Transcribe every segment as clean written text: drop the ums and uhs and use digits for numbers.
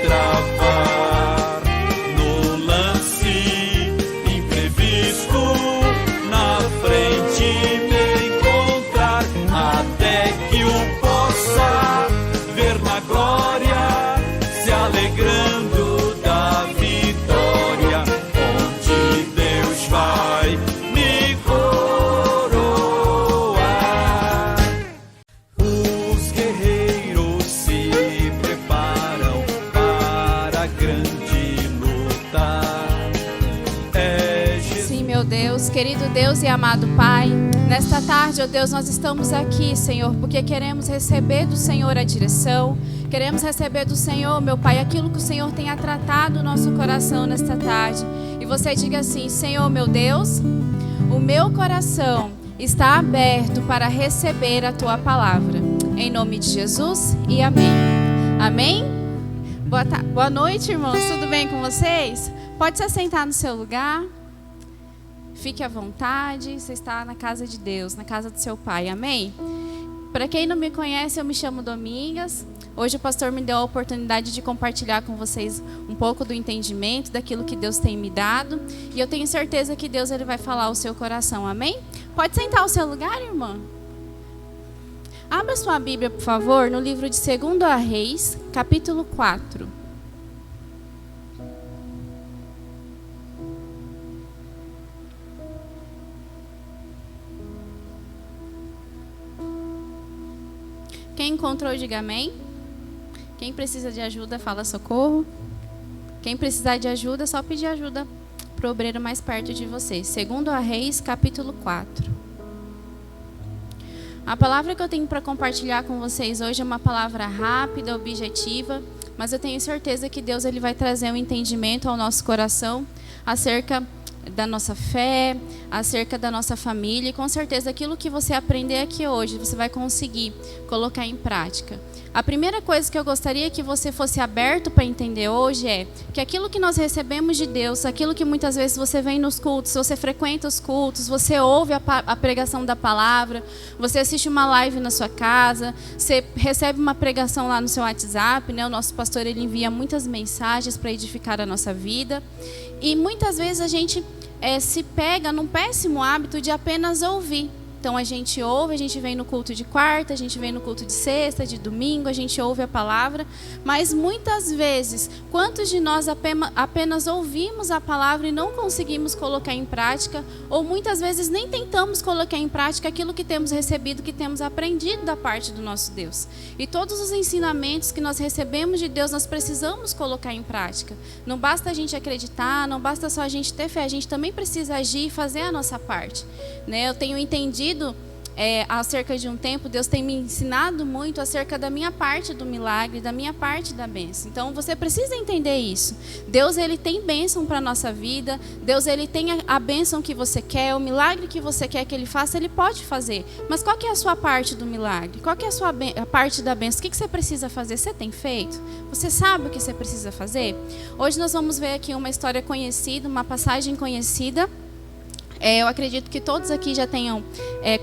travar. No lance imprevisto, na frente me encontrar, até que o possa ver na glória, se alegrando da vitória, onde Deus vai me coroar. Os guerreiros se preparam para a grande luta. Sim, meu Deus, querido Deus e amado Pai, nesta tarde, ó Deus, nós estamos aqui, Senhor, porque queremos receber do Senhor a direção, queremos receber do Senhor, meu Pai, aquilo que o Senhor tenha tratado o nosso coração nesta tarde. E você diga assim: Senhor, meu Deus, o meu coração está aberto para receber a Tua palavra. Em nome de Jesus e amém. Amém? Boa noite, irmãos. Tudo bem com vocês? Pode se assentar no seu lugar. Fique à vontade. Você está na casa de Deus, na casa do seu Pai. Amém? Para quem não me conhece, eu me chamo Domingas. Hoje o pastor me deu a oportunidade de compartilhar com vocês um pouco do entendimento daquilo que Deus tem me dado. E eu tenho certeza que Deus ele vai falar ao seu coração. Amém? Pode sentar ao seu lugar, irmã. Abra sua Bíblia, por favor, no livro de 2 Reis, capítulo 4. Quem encontrou, diga amém. Quem precisa de ajuda, fala socorro. Quem precisar de ajuda, é só pedir ajuda para o obreiro mais perto de você. 2 Reis, capítulo 4. A palavra que eu tenho para compartilhar com vocês hoje é uma palavra rápida, objetiva, mas eu tenho certeza que Deus ele vai trazer um entendimento ao nosso coração acerca da nossa fé, acerca da nossa família, e com certeza aquilo que você aprender aqui hoje, você vai conseguir colocar em prática. A primeira coisa que eu gostaria que você fosse aberto para entender hoje é que aquilo que nós recebemos de Deus, aquilo que muitas vezes você vem nos cultos, você frequenta os cultos, você ouve a pregação da palavra, você assiste uma live na sua casa, você recebe uma pregação lá no seu WhatsApp, né? O nosso pastor ele envia muitas mensagens para edificar a nossa vida, e muitas vezes a gente se pega num péssimo hábito de apenas ouvir. Então a gente ouve, a gente vem no culto de quarta, a gente vem no culto de sexta, de domingo, a gente ouve a palavra, mas muitas vezes, quantos de nós apenas ouvimos a palavra e não conseguimos colocar em prática, ou muitas vezes nem tentamos colocar em prática aquilo que temos recebido, que temos aprendido da parte do nosso Deus. E todos os ensinamentos que nós recebemos de Deus, nós precisamos colocar em prática. Não basta a gente acreditar, não basta só a gente ter fé, a gente também precisa agir e fazer a nossa parte, né? Eu tenho entendido há cerca de um tempo, Deus tem me ensinado muito acerca da minha parte do milagre, da minha parte da bênção. Então você precisa entender isso. Deus ele tem bênção para a nossa vida, Deus ele tem a bênção que você quer, o milagre que você quer que Ele faça, Ele pode fazer. Mas qual que é a sua parte do milagre? Qual que é a parte da bênção? O que você precisa fazer? Você tem feito? Você sabe o que você precisa fazer? Hoje nós vamos ver aqui uma história conhecida, uma passagem conhecida. Eu acredito que todos aqui já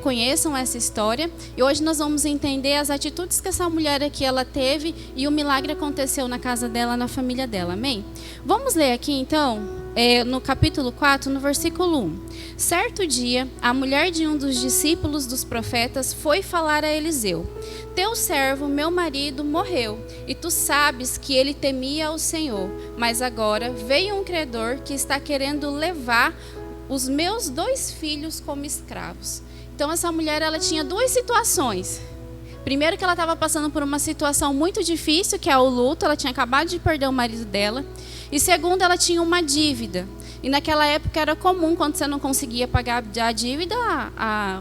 conheçam essa história. E hoje nós vamos entender as atitudes que essa mulher aqui ela teve e o milagre aconteceu na casa dela, na família dela. Amém? Vamos ler aqui então, no capítulo 4, no versículo 1. Certo dia, a mulher de um dos discípulos dos profetas foi falar a Eliseu: Teu servo, meu marido, morreu, e tu sabes que ele temia ao Senhor. Mas agora veio um credor que está querendo levar os meus 2 filhos como escravos. Então essa mulher ela tinha 2 situações. Primeiro que ela estava passando por uma situação muito difícil, que é o luto, ela tinha acabado de perder o marido dela. E segundo, ela tinha uma dívida. E naquela época era comum, quando você não conseguia pagar a dívida,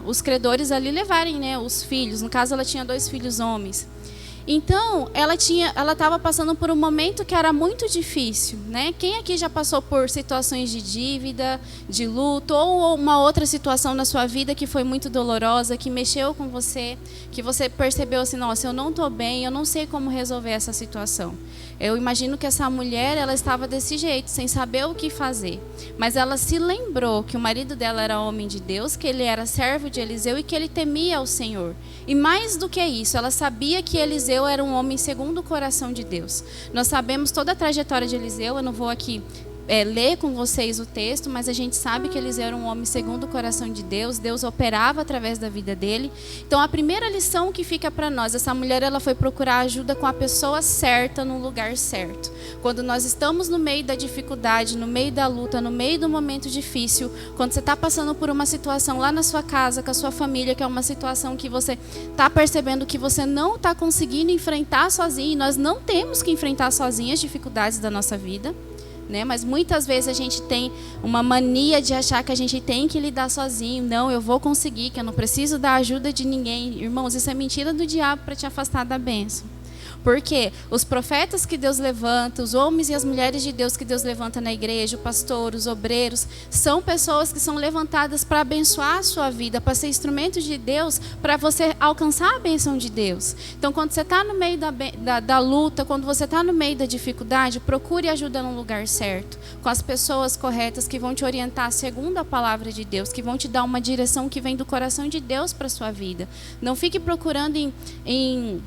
os credores ali levarem, né, os filhos. No caso, ela tinha 2 filhos homens. Então, ela estava passando por um momento que era muito difícil, né? Quem aqui já passou por situações de dívida, de luto, ou uma outra situação na sua vida que foi muito dolorosa, que mexeu com você, que você percebeu assim, nossa, eu não estou bem, eu não sei como resolver essa situação. Eu imagino que essa mulher, ela estava desse jeito, sem saber o que fazer. Mas ela se lembrou que o marido dela era homem de Deus, que ele era servo de Eliseu e que ele temia ao Senhor. E mais do que isso, ela sabia que Eliseu Eliseu era um homem segundo o coração de Deus. Nós sabemos toda a trajetória de Eliseu, eu não vou aqui ler com vocês o texto, mas a gente sabe que Eliseu era um homem segundo o coração de Deus. Deus operava através da vida dele. Então a primeira lição que fica para nós, essa mulher ela foi procurar ajuda com a pessoa certa no lugar certo. Quando nós estamos no meio da dificuldade, no meio da luta, no meio do momento difícil, quando você está passando por uma situação lá na sua casa, com a sua família, que é uma situação que você está percebendo que você não está conseguindo enfrentar sozinho, e nós não temos que enfrentar sozinhos as dificuldades da nossa vida, né? Mas muitas vezes a gente tem uma mania de achar que a gente tem que lidar sozinho. Não, eu vou conseguir, que eu não preciso da ajuda de ninguém. Irmãos, isso é mentira do diabo para te afastar da bênção. Porque os profetas que Deus levanta, os homens e as mulheres de Deus que Deus levanta na igreja, o pastor, os obreiros, são pessoas que são levantadas para abençoar a sua vida, para ser instrumentos de Deus, para você alcançar a bênção de Deus. Então, quando você está no meio da luta, quando você está no meio da dificuldade, procure ajuda no lugar certo, com as pessoas corretas que vão te orientar segundo a palavra de Deus, que vão te dar uma direção que vem do coração de Deus para a sua vida. Não fique procurando em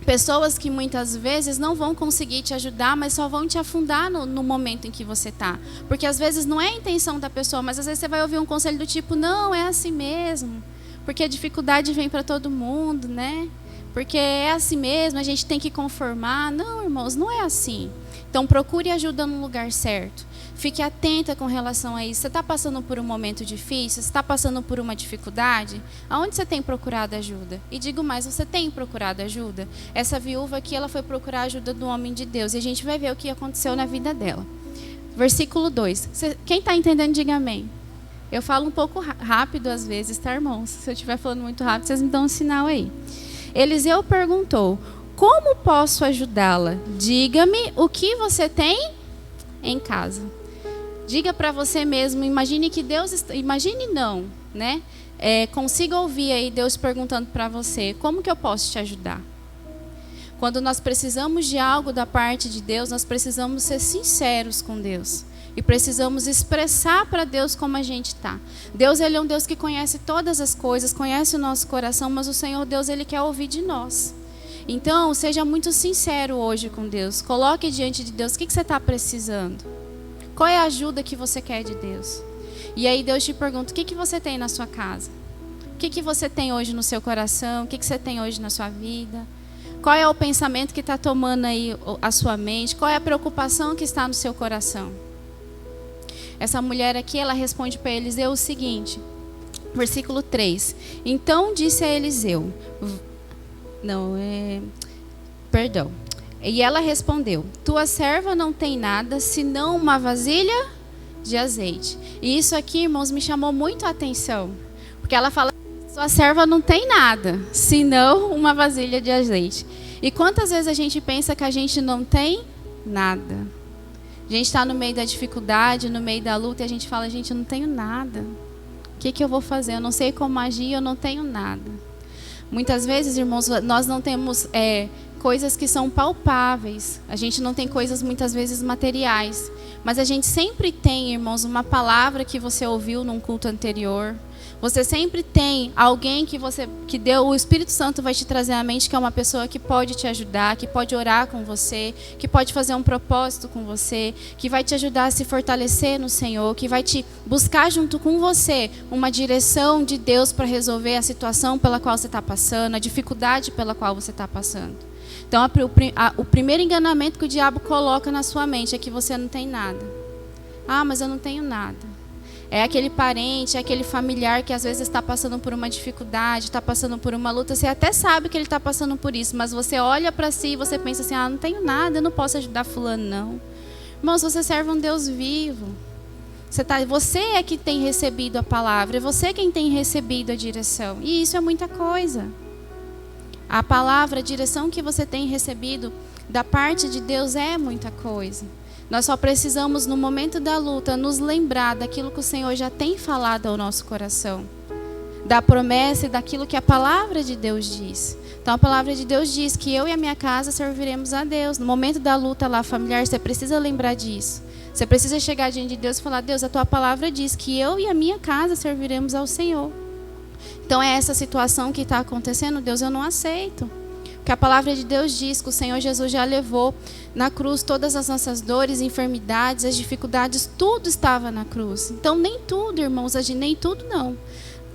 pessoas que muitas vezes não vão conseguir te ajudar, mas só vão te afundar no momento em que você está. Porque às vezes não é a intenção da pessoa, mas às vezes você vai ouvir um conselho do tipo, não, é assim mesmo. Porque a dificuldade vem para todo mundo, né? Porque é assim mesmo, a gente tem que conformar. Não, irmãos, não é assim. Então procure ajuda no lugar certo. Fique atenta com relação a isso. Você está passando por um momento difícil? Você está passando por uma dificuldade? Aonde você tem procurado ajuda? E digo mais, você tem procurado ajuda? Essa viúva aqui, ela foi procurar ajuda do homem de Deus. E a gente vai ver o que aconteceu na vida dela. Versículo 2. Quem está entendendo, diga amém. Eu falo um pouco rápido às vezes, tá, irmãos? Se eu estiver falando muito rápido, vocês me dão um sinal aí. Eliseu perguntou, como posso ajudá-la? Diga-me o que você tem em casa. Diga para você mesmo, imagine que Deus... Imagine não, né? Consiga ouvir aí Deus perguntando para você, como que eu posso te ajudar? Quando nós precisamos de algo da parte de Deus, nós precisamos ser sinceros com Deus. E precisamos expressar para Deus como a gente está. Deus, Ele é um Deus que conhece todas as coisas, conhece o nosso coração, mas o Senhor Deus, Ele quer ouvir de nós. Então, seja muito sincero hoje com Deus. Coloque diante de Deus o que você está precisando. Qual é a ajuda que você quer de Deus? E aí Deus te pergunta, o que você tem na sua casa? O que você tem hoje no seu coração? O que você tem hoje na sua vida? Qual é o pensamento que está tomando aí a sua mente? Qual é a preocupação que está no seu coração? Essa mulher aqui, ela responde para Eliseu o seguinte, versículo 3. Então disse a Eliseu... E ela respondeu, tua serva não tem nada, senão uma vasilha de azeite. E isso aqui, irmãos, me chamou muito a atenção. Porque ela fala, sua serva não tem nada, senão uma vasilha de azeite. E quantas vezes a gente pensa que a gente não tem nada? A gente está no meio da dificuldade, no meio da luta, e a gente fala, gente, eu não tenho nada. O que eu vou fazer? Eu não sei como agir, eu não tenho nada. Muitas vezes, irmãos, nós não temos coisas que são palpáveis. A gente não tem coisas, muitas vezes, materiais. Mas a gente sempre tem, irmãos, uma palavra que você ouviu num culto anterior. Você sempre tem alguém que deu, o Espírito Santo vai te trazer à mente, que é uma pessoa que pode te ajudar, que pode orar com você, que pode fazer um propósito com você, que vai te ajudar a se fortalecer no Senhor, que vai te buscar junto com você uma direção de Deus para resolver a situação pela qual você está passando, a dificuldade pela qual você está passando. Então, o primeiro enganamento que o diabo coloca na sua mente é que você não tem nada. Ah, mas eu não tenho nada. É aquele parente, é aquele familiar que às vezes está passando por uma dificuldade, está passando por uma luta. Você até sabe que ele está passando por isso, mas você olha para si e você pensa assim, não tenho nada, eu não posso ajudar fulano, não. Irmãos, você serve um Deus vivo. Você é que tem recebido a palavra, é você quem tem recebido a direção. E isso é muita coisa. A palavra, a direção que você tem recebido da parte de Deus é muita coisa. Nós só precisamos, no momento da luta, nos lembrar daquilo que o Senhor já tem falado ao nosso coração. Da promessa e daquilo que a palavra de Deus diz. Então, a palavra de Deus diz que eu e a minha casa serviremos a Deus. No momento da luta lá familiar, você precisa lembrar disso. Você precisa chegar diante de Deus e falar, Deus, a tua palavra diz que eu e a minha casa serviremos ao Senhor. Então, é essa situação que está acontecendo, Deus, eu não aceito. que a palavra de Deus diz que o Senhor Jesus já levou na cruz todas as nossas dores, enfermidades, as dificuldades, tudo estava na cruz. Então nem tudo, irmãos, nem tudo não.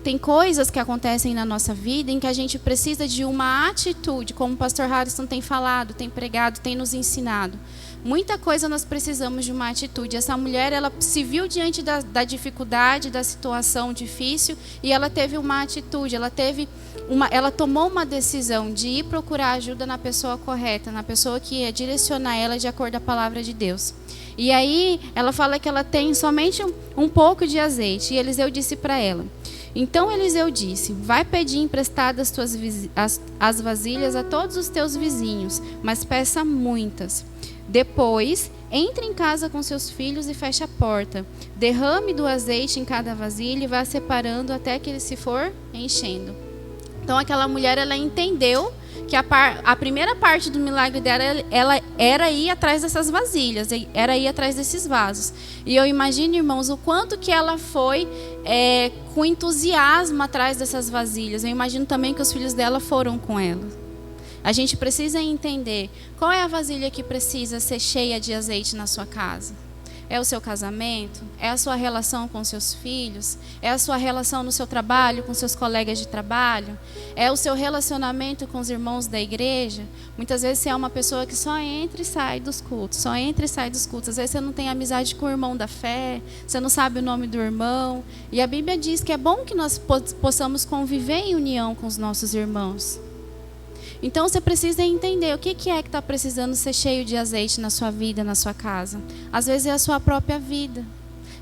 Tem coisas que acontecem na nossa vida em que a gente precisa de uma atitude, como o pastor Harrison tem falado, tem pregado, tem nos ensinado. Muita coisa nós precisamos de uma atitude. Essa mulher, ela se viu diante da dificuldade, da situação difícil, e ela teve uma atitude, ela tomou uma decisão de ir procurar ajuda na pessoa correta, na pessoa que ia direcionar ela de acordo com a palavra de Deus. E aí, ela fala que ela tem somente um pouco de azeite, e Eliseu disse para ela. Então Eliseu disse, vai pedir emprestadas as vasilhas a todos os teus vizinhos, mas peça muitas. Depois, entre em casa com seus filhos e feche a porta. Derrame do azeite em cada vasilha e vá separando até que ele se for enchendo. Então aquela mulher, ela entendeu que a primeira parte do milagre dela, ela era ir atrás dessas vasilhas, era ir atrás desses vasos. E eu imagino, irmãos, o quanto que ela foi com entusiasmo atrás dessas vasilhas. Eu imagino também que os filhos dela foram com ela. A gente precisa entender qual é a vasilha que precisa ser cheia de azeite na sua casa. É o seu casamento? É a sua relação com seus filhos? É a sua relação no seu trabalho, com seus colegas de trabalho? É o seu relacionamento com os irmãos da igreja? Muitas vezes você é uma pessoa que só entra e sai dos cultos, só entra e sai dos cultos. Às vezes você não tem amizade com o irmão da fé, você não sabe o nome do irmão. E a Bíblia diz que é bom que nós possamos conviver em união com os nossos irmãos. Então você precisa entender o que é que está precisando ser cheio de azeite na sua vida, na sua casa. Às vezes é a sua própria vida.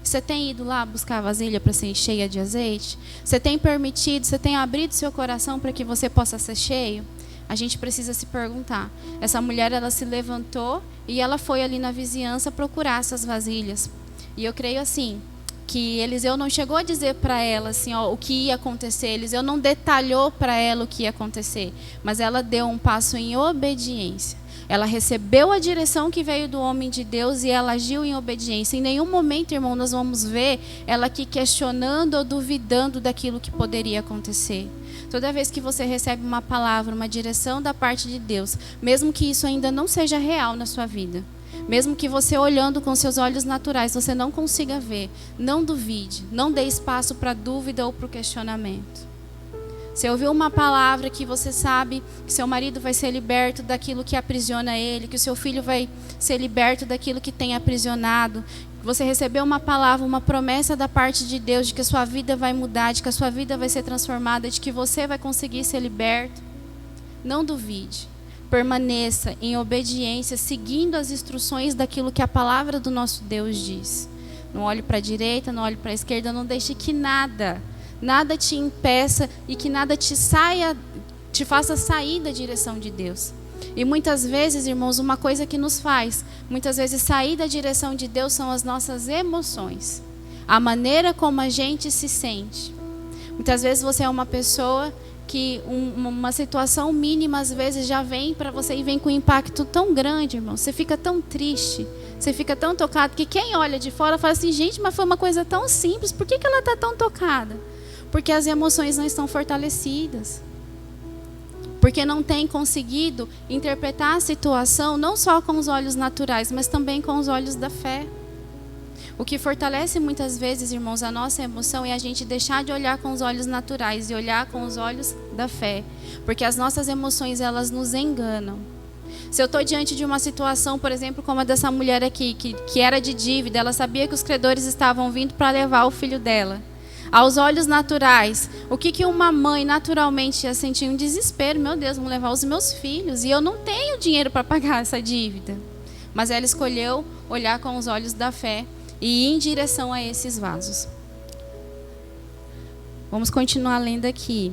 Você tem ido lá buscar a vasilha para ser cheia de azeite? Você tem permitido, você tem abrido seu coração para que você possa ser cheio? A gente precisa se perguntar. Essa mulher, ela se levantou e ela foi ali na vizinhança procurar essas vasilhas. E eu creio assim, que Eliseu não chegou a dizer para ela assim, ó, o que ia acontecer. Eliseu não detalhou para ela o que ia acontecer, mas ela deu um passo em obediência. Ela recebeu a direção que veio do homem de Deus e ela agiu em obediência. Em nenhum momento, irmão, nós vamos ver ela aqui questionando ou duvidando daquilo que poderia acontecer. Toda vez que você recebe uma palavra, uma direção da parte de Deus, mesmo que isso ainda não seja real na sua vida, mesmo que você olhando com seus olhos naturais, você não consiga ver, não duvide, não dê espaço para dúvida ou para o questionamento. Você ouviu uma palavra que você sabe que seu marido vai ser liberto daquilo que aprisiona ele, que o seu filho vai ser liberto daquilo que tem aprisionado. Você recebeu uma palavra, uma promessa da parte de Deus de que a sua vida vai mudar, de que a sua vida vai ser transformada, de que você vai conseguir ser liberto. Não duvide. Permaneça em obediência, seguindo as instruções daquilo que a palavra do nosso Deus diz. Não olhe para a direita, não olhe para a esquerda, não deixe que nada te impeça e que nada te faça sair da direção de Deus. E muitas vezes, irmãos, uma coisa que nos faz, muitas vezes sair da direção de Deus são as nossas emoções. A maneira como a gente se sente. Muitas vezes você é uma pessoa que uma situação mínima às vezes já vem para você e vem com um impacto tão grande, irmão. Você fica tão triste, você fica tão tocado, que quem olha de fora fala assim, gente, mas foi uma coisa tão simples, por que ela está tão tocada? Porque as emoções não estão fortalecidas. Porque não tem conseguido interpretar a situação não só com os olhos naturais, mas também com os olhos da fé. O que fortalece muitas vezes, irmãos, a nossa emoção é a gente deixar de olhar com os olhos naturais e olhar com os olhos da fé. Porque as nossas emoções, elas nos enganam. Se eu estou diante de uma situação, por exemplo, como a dessa mulher aqui, que era de dívida, ela sabia que os credores estavam vindo para levar o filho dela. Aos olhos naturais, o que uma mãe naturalmente ia sentir? Um desespero. Meu Deus, vão levar os meus filhos e eu não tenho dinheiro para pagar essa dívida. Mas ela escolheu olhar com os olhos da fé e ir em direção a esses vasos. Vamos continuar lendo aqui.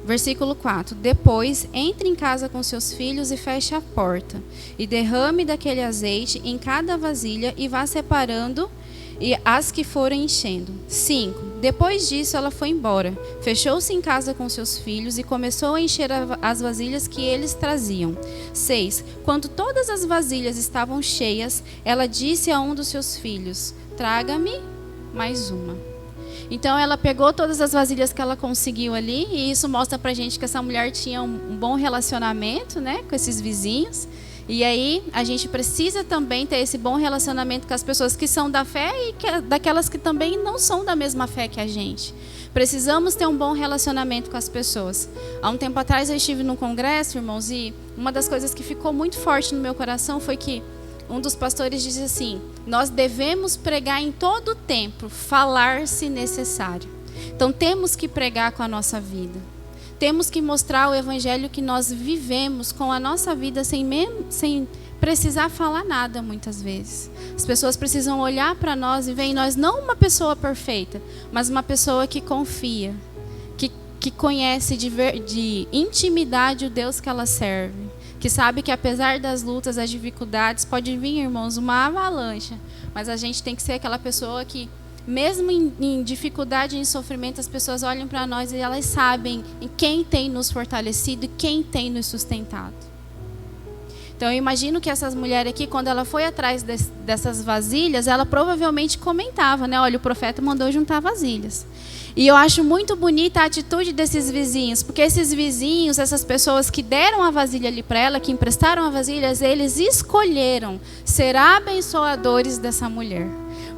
Versículo 4. Depois, entre em casa com seus filhos e feche a porta. E derrame daquele azeite em cada vasilha e vá separando as que forem enchendo. 5. Depois disso, ela foi embora. Fechou-se em casa com seus filhos e começou a encher as vasilhas que eles traziam. 6. Quando todas as vasilhas estavam cheias, ela disse a um dos seus filhos, traga-me mais uma. Então ela pegou todas as vasilhas que ela conseguiu ali, e isso mostra pra gente que essa mulher tinha um bom relacionamento, né, com esses vizinhos. E aí a gente precisa também ter esse bom relacionamento com as pessoas que são da fé e daquelas que também não são da mesma fé que a gente. Precisamos ter um bom relacionamento com as pessoas. Há um tempo atrás eu estive num congresso, irmãos, e uma das coisas que ficou muito forte no meu coração foi que um dos pastores disse assim: nós devemos pregar em todo o tempo, falar se necessário. Então temos que pregar com a nossa vida. Temos que mostrar o evangelho que nós vivemos com a nossa vida sem precisar falar nada muitas vezes. As pessoas precisam olhar para nós e ver em nós não uma pessoa perfeita, mas uma pessoa que confia, que conhece de intimidade o Deus que ela serve. Que sabe que apesar das lutas, das dificuldades, pode vir, irmãos, uma avalanche. Mas a gente tem que ser aquela pessoa que, mesmo em dificuldade e em sofrimento, as pessoas olham para nós e elas sabem em quem tem nos fortalecido e quem tem nos sustentado. Então eu imagino que essas mulheres aqui, quando ela foi atrás dessas vasilhas, ela provavelmente comentava, né? Olha, o profeta mandou juntar vasilhas. E eu acho muito bonita a atitude desses vizinhos, porque esses vizinhos, essas pessoas que deram a vasilha ali para ela, que emprestaram a vasilha, eles escolheram ser abençoadores dessa mulher.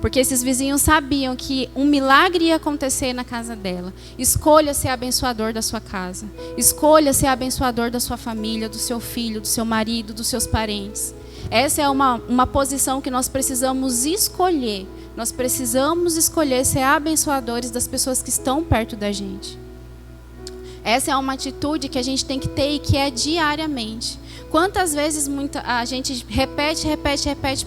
Porque esses vizinhos sabiam que um milagre ia acontecer na casa dela. Escolha ser abençoador da sua casa. Escolha ser abençoador da sua família, do seu filho, do seu marido, dos seus parentes. Essa é uma posição que nós precisamos escolher. Nós precisamos escolher ser abençoadores das pessoas que estão perto da gente. Essa é uma atitude que a gente tem que ter e que é diariamente. Quantas vezes a gente repete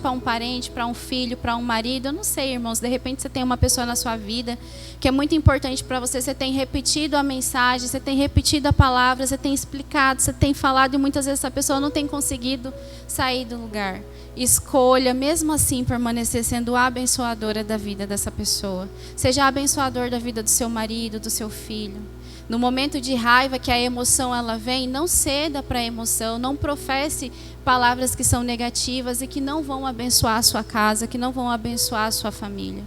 para um parente, para um filho, para um marido? Eu não sei, irmãos, de repente você tem uma pessoa na sua vida que é muito importante para você, você tem repetido a mensagem, você tem repetido a palavra, você tem explicado, você tem falado e muitas vezes essa pessoa não tem conseguido sair do lugar. Escolha, mesmo assim, permanecer sendo abençoadora da vida dessa pessoa. Seja abençoador da vida do seu marido, do seu filho. No momento de raiva que a emoção ela vem, não ceda para a emoção, não professe palavras que são negativas e que não vão abençoar a sua casa, que não vão abençoar a sua família.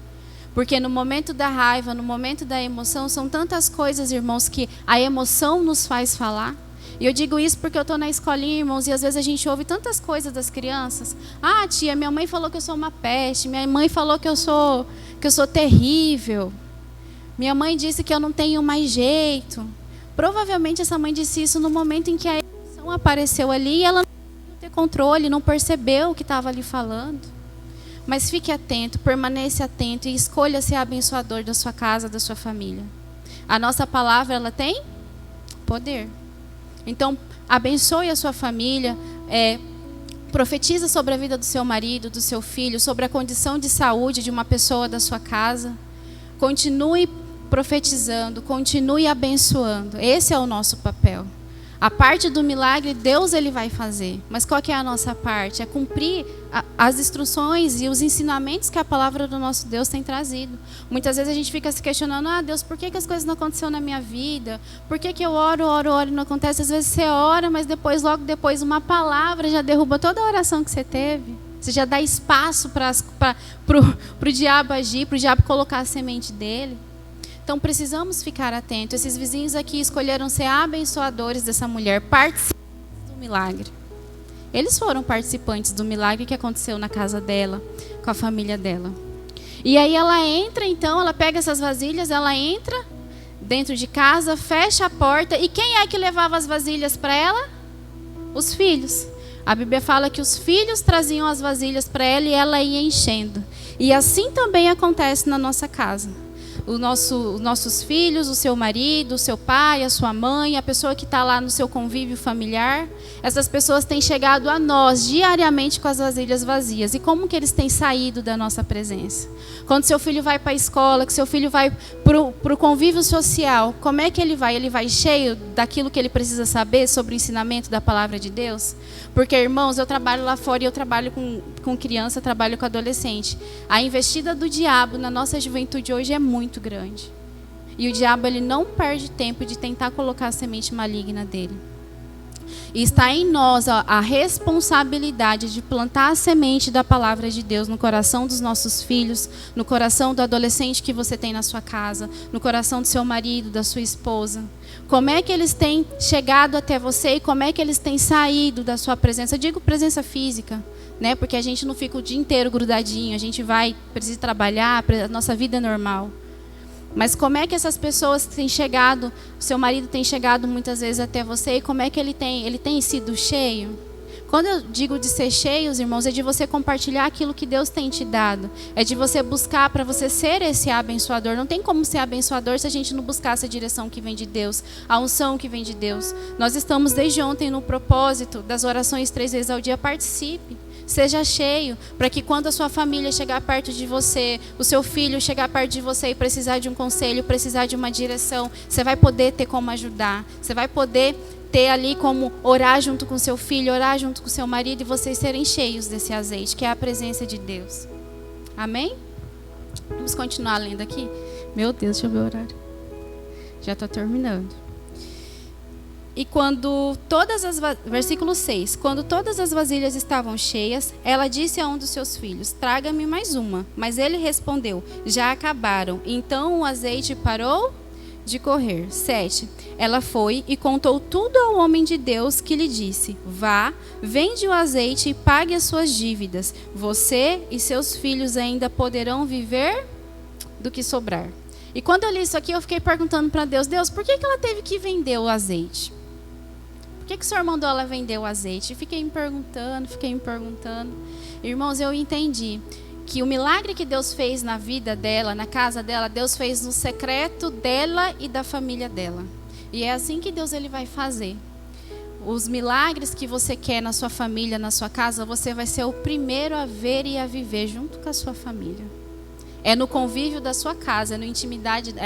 Porque no momento da raiva, no momento da emoção, são tantas coisas, irmãos, que a emoção nos faz falar. E eu digo isso porque eu estou na escolinha, irmãos, e às vezes a gente ouve tantas coisas das crianças. Ah, tia, minha mãe falou que eu sou uma peste, minha mãe falou que eu sou terrível. Minha mãe disse que eu não tenho mais jeito. Provavelmente essa mãe disse isso no momento em que a emoção apareceu ali e ela não conseguiu ter controle, não percebeu o que estava ali falando. Mas fique atento, permaneça atento e escolha ser abençoador da sua casa, da sua família. A nossa palavra, ela tem poder. Então, abençoe a sua família, profetiza sobre a vida do seu marido, do seu filho, sobre a condição de saúde de uma pessoa da sua casa. Continue profetizando, continue abençoando. Esse é o nosso papel. A parte do milagre, Deus ele vai fazer. Mas qual que é a nossa parte? É cumprir as instruções e os ensinamentos que a palavra do nosso Deus tem trazido. Muitas vezes a gente fica se questionando: ah, Deus, por que as coisas não aconteceram na minha vida? Por que eu oro e não acontece? Às vezes você ora, mas logo depois, uma palavra já derruba toda a oração que você teve. Você já dá espaço para o diabo agir, para o diabo colocar a semente dele. Então precisamos ficar atentos. Esses vizinhos aqui escolheram ser abençoadores dessa mulher, participantes do milagre. Eles foram participantes do milagre que aconteceu na casa dela, com a família dela. E aí ela entra, então, ela pega essas vasilhas, ela entra dentro de casa, fecha a porta. E quem é que levava as vasilhas para ela? Os filhos. A Bíblia fala que os filhos traziam as vasilhas para ela e ela ia enchendo. E assim também acontece na nossa casa. Os nossos filhos, o seu marido, o seu pai, a sua mãe, a pessoa que está lá no seu convívio familiar, essas pessoas têm chegado a nós diariamente com as vasilhas vazias. E como que eles têm saído da nossa presença? Quando seu filho vai para a escola, que seu filho vai para o convívio social, como é que ele vai? Ele vai cheio daquilo que ele precisa saber sobre o ensinamento da palavra de Deus? Porque, irmãos, eu trabalho lá fora e eu trabalho com criança, trabalho com adolescente. A investida do diabo na nossa juventude hoje é muito grande. E o diabo ele não perde tempo de tentar colocar a semente maligna dele. E está em nós a responsabilidade de plantar a semente da palavra de Deus no coração dos nossos filhos, no coração do adolescente que você tem na sua casa, no coração do seu marido, da sua esposa. Como é que eles têm chegado até você e como é que eles têm saído da sua presença? Eu digo presença física, né? Porque a gente não fica o dia inteiro grudadinho, a gente precisa trabalhar, a nossa vida é normal. Mas como é que essas pessoas têm chegado, seu marido tem chegado muitas vezes até você e como é que ele tem sido cheio? Quando eu digo de ser cheio, irmãos, é de você compartilhar aquilo que Deus tem te dado. É de você buscar para você ser esse abençoador. Não tem como ser abençoador se a gente não buscar essa direção que vem de Deus, a unção que vem de Deus. Nós estamos desde ontem no propósito das orações 3 vezes ao dia. Participe. Seja cheio, para que quando a sua família chegar perto de você, o seu filho chegar perto de você e precisar de um conselho, precisar de uma direção, você vai poder ter como ajudar. Você vai poder ter ali como orar junto com seu filho, orar junto com seu marido e vocês serem cheios desse azeite, que é a presença de Deus. Amém? Vamos continuar lendo aqui? Meu Deus, deixa eu ver o horário. Já está terminando. E versículo 6, quando todas as vasilhas estavam cheias, ela disse a um dos seus filhos, traga-me mais uma. Mas ele respondeu, já acabaram. Então o azeite parou de correr. 7, ela foi e contou tudo ao homem de Deus, que lhe disse, vá, vende o azeite e pague as suas dívidas. Você e seus filhos ainda poderão viver do que sobrar. E quando eu li isso aqui, eu fiquei perguntando para Deus, por que ela teve que vender o azeite? Por que o senhor mandou ela vender o azeite? Fiquei me perguntando. Irmãos, eu entendi que o milagre que Deus fez na vida dela, na casa dela, Deus fez no secreto dela e da família dela. E é assim que Deus ele vai fazer. Os milagres que você quer na sua família, na sua casa, você vai ser o primeiro a ver e a viver junto com a sua família. É no convívio da sua casa, é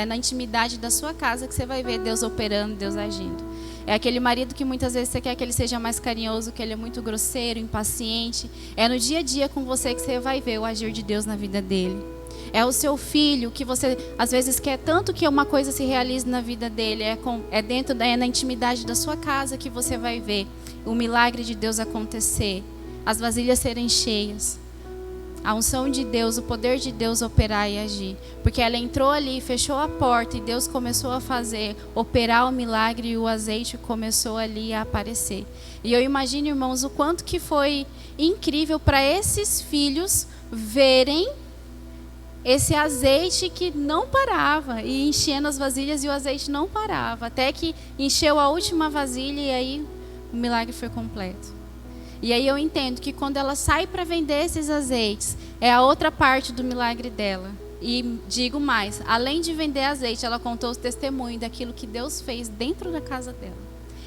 na intimidade da sua casa que você vai ver Deus operando, Deus agindo. É aquele marido que muitas vezes você quer que ele seja mais carinhoso, que ele é muito grosseiro, impaciente. É no dia a dia com você que você vai ver o agir de Deus na vida dele. É o seu filho que você às vezes quer tanto que uma coisa se realize na vida dele. É na intimidade da sua casa que você vai ver o milagre de Deus acontecer, as vasilhas serem cheias. A unção de Deus, o poder de Deus operar e agir. Porque ela entrou ali, fechou a porta e Deus começou a operar o milagre e o azeite começou ali a aparecer. E eu imagino, irmãos, o quanto que foi incrível para esses filhos verem esse azeite que não parava. E enchendo as vasilhas e o azeite não parava. Até que encheu a última vasilha e aí o milagre foi completo. E aí eu entendo que quando ela sai para vender esses azeites, é a outra parte do milagre dela. E digo mais, além de vender azeite, ela contou o testemunho daquilo que Deus fez dentro da casa dela.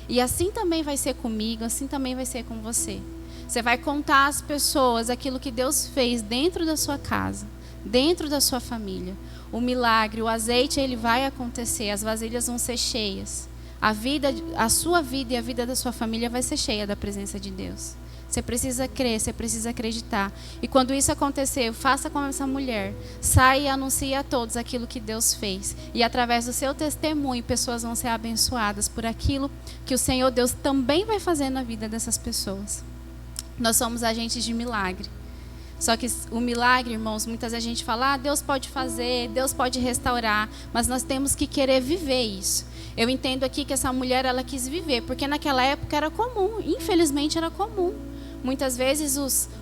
E assim também vai ser comigo, assim também vai ser com você. Você vai contar às pessoas aquilo que Deus fez dentro da sua casa, dentro da sua família. O milagre, o azeite, ele vai acontecer, as vasilhas vão ser cheias. A sua vida e a vida da sua família vai ser cheia da presença de Deus. Você precisa crer, você precisa acreditar. E quando isso acontecer, faça como essa mulher. Saia e anuncie a todos aquilo que Deus fez. E através do seu testemunho, pessoas vão ser abençoadas por aquilo que o Senhor Deus também vai fazer na vida dessas pessoas. Nós somos agentes de milagre. Só que o milagre, irmãos, muitas vezes a gente fala, Deus pode fazer, Deus pode restaurar, mas nós temos que querer viver isso. Eu entendo aqui que essa mulher, ela quis viver, porque naquela época era comum, infelizmente era comum. Muitas vezes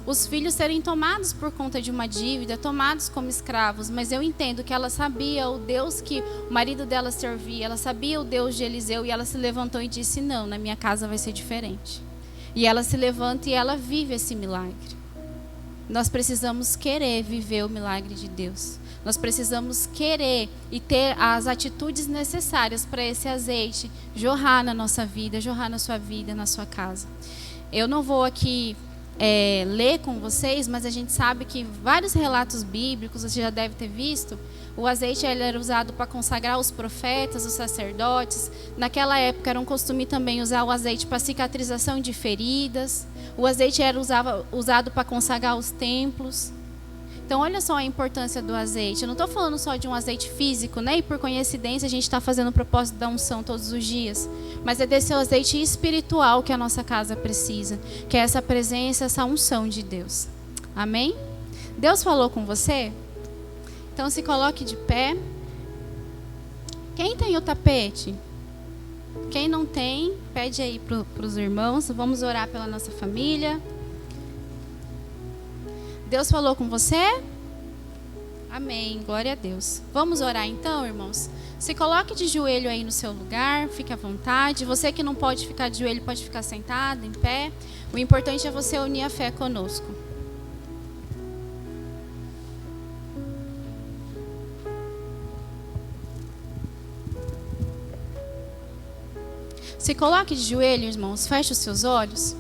os filhos serem tomados por conta de uma dívida, tomados como escravos, mas eu entendo que ela sabia o Deus que o marido dela servia, ela sabia o Deus de Eliseu e ela se levantou e disse, não, na minha casa vai ser diferente. E ela se levanta e ela vive esse milagre. Nós precisamos querer viver o milagre de Deus. Nós precisamos querer e ter as atitudes necessárias para esse azeite jorrar na nossa vida, jorrar na sua vida, na sua casa. Eu não vou aqui ler com vocês, mas a gente sabe que vários relatos bíblicos, você já deve ter visto, o azeite ele era usado para consagrar os profetas, os sacerdotes. Naquela época era um costume também usar o azeite para cicatrização de feridas. O azeite era usado para consagrar os templos. Então, olha só a importância do azeite. Eu não estou falando só de um azeite físico, né? E por coincidência a gente está fazendo o propósito da unção todos os dias. Mas é desse azeite espiritual que a nossa casa precisa. Que é essa presença, essa unção de Deus. Amém? Deus falou com você? Então se coloque de pé. Quem tem o tapete? Quem não tem, pede aí para os irmãos. Vamos orar pela nossa família. Deus falou com você? Amém, glória a Deus. Vamos orar então, irmãos? Se coloque de joelho aí no seu lugar, fique à vontade. Você que não pode ficar de joelho, pode ficar sentado, em pé. O importante é você unir a fé conosco. Se coloque de joelho, irmãos, feche os seus olhos.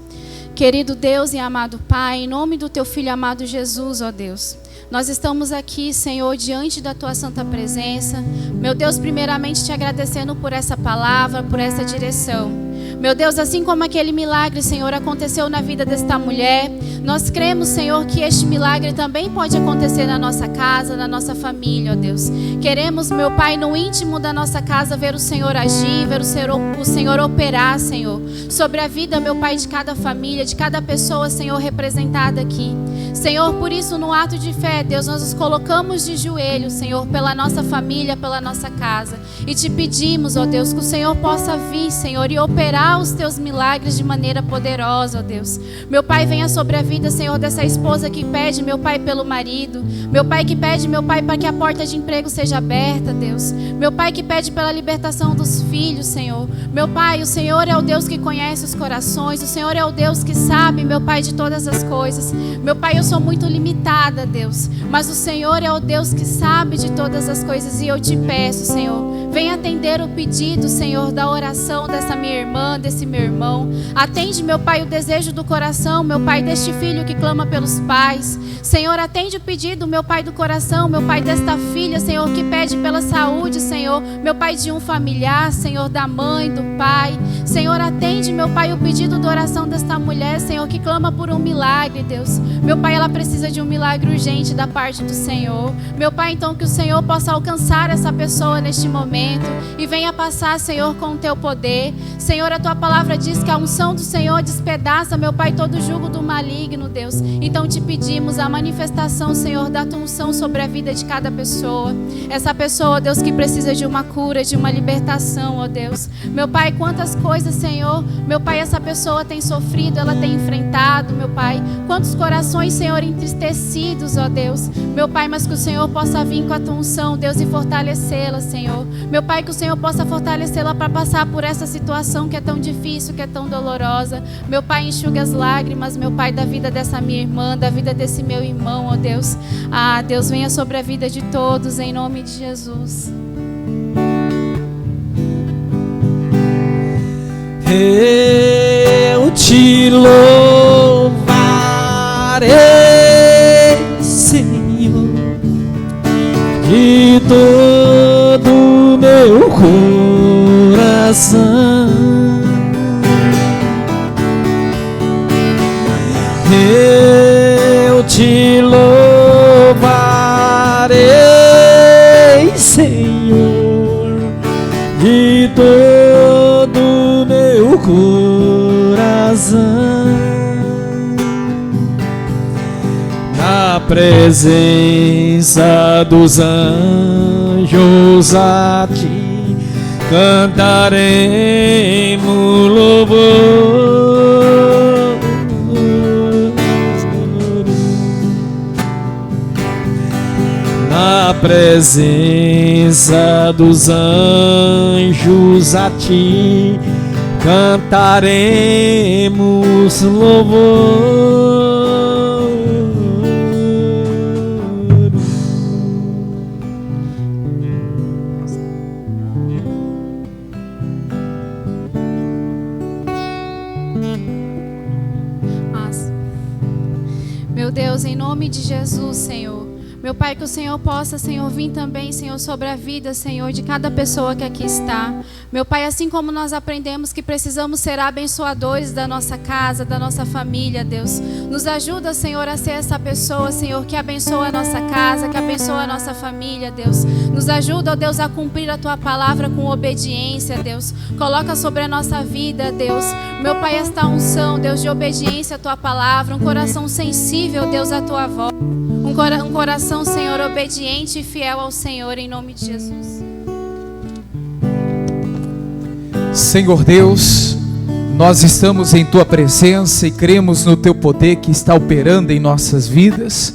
Querido Deus e amado Pai, em nome do Teu Filho amado Jesus, ó Deus, nós estamos aqui, Senhor, diante da Tua santa presença. Meu Deus, primeiramente te agradecendo por essa palavra, por essa direção. Meu Deus, assim como aquele milagre, Senhor, aconteceu na vida desta mulher, nós cremos, Senhor, que este milagre também pode acontecer na nossa casa, na nossa família, ó Deus. Queremos, meu Pai, no íntimo da nossa casa, ver o Senhor agir, ver o Senhor operar, Senhor, sobre a vida, meu Pai, de cada família, de cada pessoa, Senhor, representada aqui. Senhor, por isso, no ato de fé, Deus, nós nos colocamos de joelhos, Senhor, pela nossa família, pela nossa casa. E te pedimos, ó Deus, que o Senhor possa vir, Senhor, e operar os teus milagres de maneira poderosa, ó Deus. Meu Pai, venha sobre a vida, Senhor, dessa esposa que pede, meu Pai, pelo marido. Meu Pai que pede, meu Pai, para que a porta de emprego seja aberta, Deus. Meu Pai que pede pela libertação dos filhos, Senhor. Meu Pai, o Senhor é o Deus que conhece os corações. O Senhor é o Deus que sabe, meu Pai, de todas as coisas. Meu Pai, eu sou muito limitada, Deus. Mas o Senhor é o Deus que sabe de todas as coisas. E eu te peço, Senhor, venha atender o pedido, Senhor, da oração dessa minha irmã, desse meu irmão. Atende, meu Pai, o desejo do coração, meu Pai, deste filho que clama pelos pais. Senhor, atende o pedido, meu Pai, do coração, meu Pai, desta filha, Senhor, que pede pela saúde, Senhor, meu Pai, de um familiar, Senhor, da mãe, do pai. Senhor, atende, meu Pai, o pedido de oração desta mulher, Senhor, que clama por um milagre, Deus. Meu Pai, ela precisa de um milagre urgente da parte do Senhor. Meu Pai, então, que o Senhor possa alcançar essa pessoa neste momento e venha passar, Senhor, com o teu poder. Senhor, a tua palavra diz que a unção do Senhor despedaça, meu Pai, todo o jugo do maligno, Deus. Então te pedimos a manifestação, Senhor, da tua unção sobre a vida de cada pessoa. Essa pessoa, ó Deus, que precisa de uma cura, de uma libertação, ó Deus. Meu Pai, quantas coisas, Senhor, meu Pai, essa pessoa tem sofrido, ela tem enfrentado, meu Pai. Quantos corações, Senhor, entristecidos, ó Deus. Meu Pai, mas que o Senhor possa vir com a tua unção, Deus, e fortalecê-la, Senhor. Meu Pai, que o Senhor possa fortalecê-la para passar por essa situação que é tão difícil, que é tão dolorosa. Meu Pai, enxuga as lágrimas, meu Pai, da vida dessa minha irmã, da vida desse meu irmão, ó Deus. Ah, Deus, venha sobre a vida de todos, em nome de Jesus. Eu te louvarei, Senhor, de todo meu coração. Eu te louvarei, Senhor, de todo meu coração. Na presença dos anjos a ti cantaremos louvor. Na presença dos anjos a ti cantaremos louvor. Meu Deus, em nome de Jesus, Senhor. Meu Pai, que o Senhor possa, Senhor, vir também, Senhor, sobre a vida, Senhor, de cada pessoa que aqui está. Meu Pai, assim como nós aprendemos que precisamos ser abençoadores da nossa casa, da nossa família, Deus, nos ajuda, Senhor, a ser essa pessoa, Senhor, que abençoa a nossa casa, que abençoa a nossa família, Deus. Nos ajuda, ó Deus, a cumprir a Tua palavra com obediência, Deus. Coloca sobre a nossa vida, Deus, meu Pai, esta unção, Deus, de obediência à Tua palavra, um coração sensível, Deus, à Tua voz. Um coração, Senhor, obediente e fiel ao Senhor, em nome de Jesus. Senhor Deus, nós estamos em Tua presença e cremos no Teu poder que está operando em nossas vidas.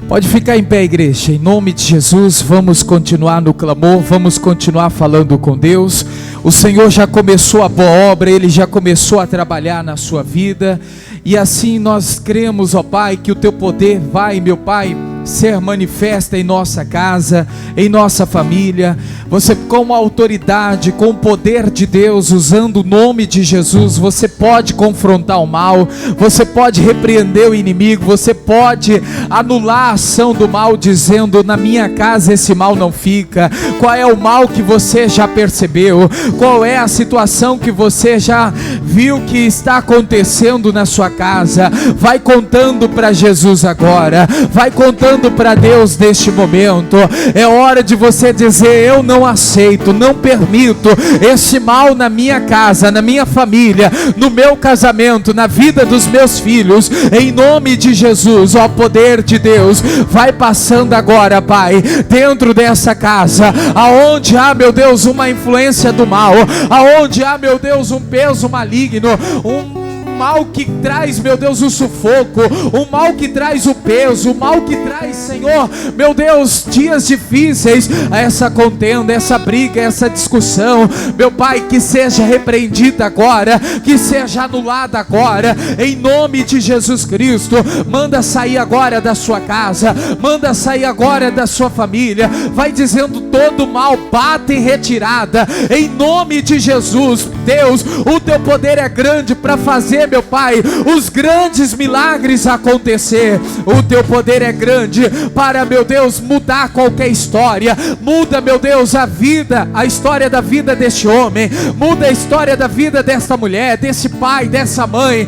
Pode ficar em pé, igreja, em nome de Jesus. Vamos continuar no clamor, vamos continuar falando com Deus. O Senhor já começou a boa obra, Ele já começou a trabalhar na sua vida. E assim nós cremos, ó Pai, que o Teu poder vai, meu Pai, ser manifesta em nossa casa, em nossa família. Você, com a autoridade, com o poder de Deus, usando o nome de Jesus, você pode confrontar o mal, você pode repreender o inimigo, você pode anular a ação do mal, dizendo: na minha casa esse mal não fica. Qual é o mal que você já percebeu? Qual é a situação que você já viu que está acontecendo na sua casa? Vai contando para Jesus agora, vai contando para Deus neste momento. É hora de você dizer: eu não aceito, não permito esse mal na minha casa, na minha família, no meu casamento, na vida dos meus filhos, em nome de Jesus. Ó poder de Deus, vai passando agora, Pai, dentro dessa casa, aonde há, meu Deus, uma influência do mal, aonde há, meu Deus, um peso maligno, um mal que traz, meu Deus, o sufoco, o mal que traz o peso, o mal que traz, Senhor, meu Deus, dias difíceis, essa contenda, essa briga, essa discussão, meu Pai, que seja repreendida agora, que seja anulada agora, em nome de Jesus Cristo. Manda sair agora da sua casa, manda sair agora da sua família, vai dizendo: todo mal bate em retirada, em nome de Jesus. Deus, o Teu poder é grande para fazer, meu Pai, os grandes milagres acontecer. O Teu poder é grande para, meu Deus, mudar qualquer história. Muda, meu Deus, a vida, a história da vida deste homem, muda a história da vida desta mulher, desse pai, dessa mãe,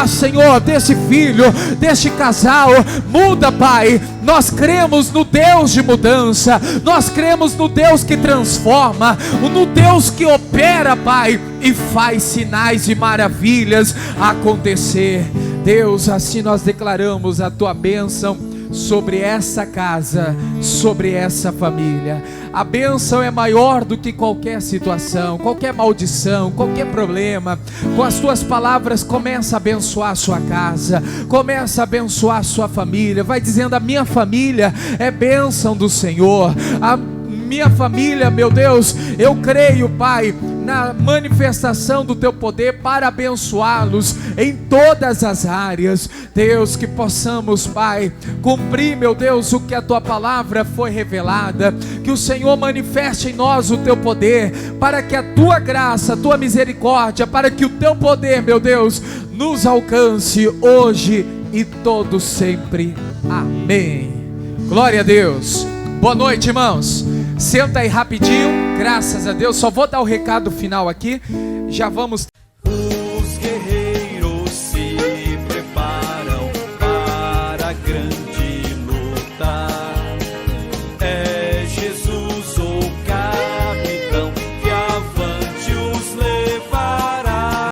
Senhor, desse filho, deste casal. Muda, Pai. Nós cremos no Deus de mudança, nós cremos no Deus que transforma, no Deus que opera, Pai, e faz sinais e maravilhas acontecer. Deus, assim nós declaramos a Tua bênção sobre essa casa, sobre essa família. A bênção é maior do que qualquer situação, qualquer maldição, qualquer problema. Com as Tuas palavras, começa a abençoar a sua casa, começa a abençoar a sua família. Vai dizendo: a minha família é bênção do Senhor. A minha família, meu Deus, eu creio, Pai, na manifestação do Teu poder para abençoá-los em todas as áreas. Deus, que possamos, Pai, cumprir, meu Deus, o que a Tua palavra foi revelada. Que o Senhor manifeste em nós o Teu poder, para que a Tua graça, a Tua misericórdia, para que o Teu poder, meu Deus, nos alcance hoje e todo sempre. Amém. Glória a Deus. Boa noite, irmãos. Senta aí rapidinho, graças a Deus. Só vou dar o recado final aqui, já vamos...